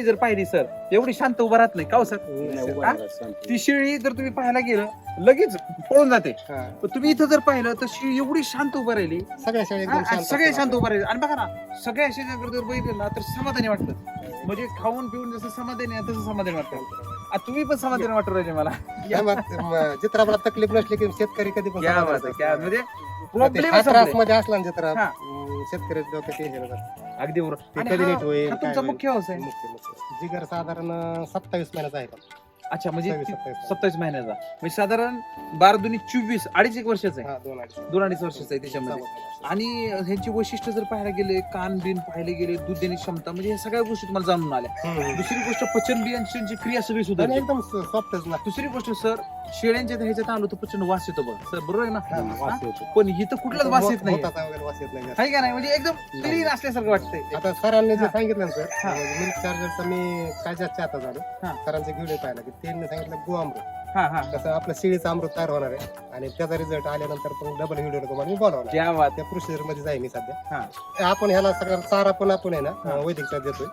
जर पाहिली सर एवढी शांत उभा राहत नाही का हो सर? ती शेळी जर तुम्ही पाहायला गेलं लगेच पळून जाते. पण तुम्ही इथं जर पाहिलं तर शेळी एवढी शांत उभा राहिली, सगळ्या शाळेत सगळे शांत उभा राहिले. आणि बघा ना सगळ्या शेळ्यांकडे जर बघितलं ना तर समाधानी वाटतं. म्हणजे खाऊन पिऊन जसं समाधानी आहे तसं समाधानी वाटतं. तुम्ही पण समाधानी वाटू राहिले मला. चित्राला तकलीफ नसली की शेतकरी कधी पण क्या बात आहे, क्या म्हणजे प्रॉब्लेम त्रास मध्ये असला ना चित्रा शेतकरी अगदी बरोबर. ते आणि कधी नीट होईल, हा काय तुमचा होईल? मुख्य व्यवसाय. जिगर साधारण 27 महिन्याचा आहे. अच्छा म्हणजे 27 27 महिन्याचा म्हणजे साधारण 12 दुनी 24 2.5 वर्षाचा आहे. 2-2.5 वर्षाचा आहे त्याच्यामध्ये. आणि ह्यांची वैशिष्ट्य जर पाहायला गेले, कान बिन पाहायला गेले, दूध देण्याची क्षमता, म्हणजे ह्या सगळ्या गोष्टी तुम्हाला जाणून आल्या. दुसरी गोष्ट पचन बियांची क्रिया सगळी सुधारली. एकदम सॉफ्टच ना. दुसरी गोष्ट सर शेळ्यांच्या ह्याच्यात आलो तर प्रचंड वास येतो बघ सर, बरोबर आहे ना? वास येतो. पण इथं कुठलाच वास येत नाही, होताचा वगैरे वास येत नाही. आहे का नाही? म्हणजे एकदम क्लीन असल्यासारखं वाटतंय. आता सरांनी जे सांगितलं ना सर, मिल्क चार्जरचा मी काय जास्त आता झालो. सरांचे व्हिडिओ पाहिला की त्यांनी सांगितलं गोअमृत कसं आपलं शेळीचं अमृत तयार होणार आहे. आणि त्याचा रिझल्ट आल्यानंतर पण डबल व्हिडिओ तुम्हाला मी बोलावणार. त्या प्रोसिजर मध्ये जाईल मी सध्या. आपण ह्याला सगळ्या चारा पण आपण आहे ना वैदिक देतोय.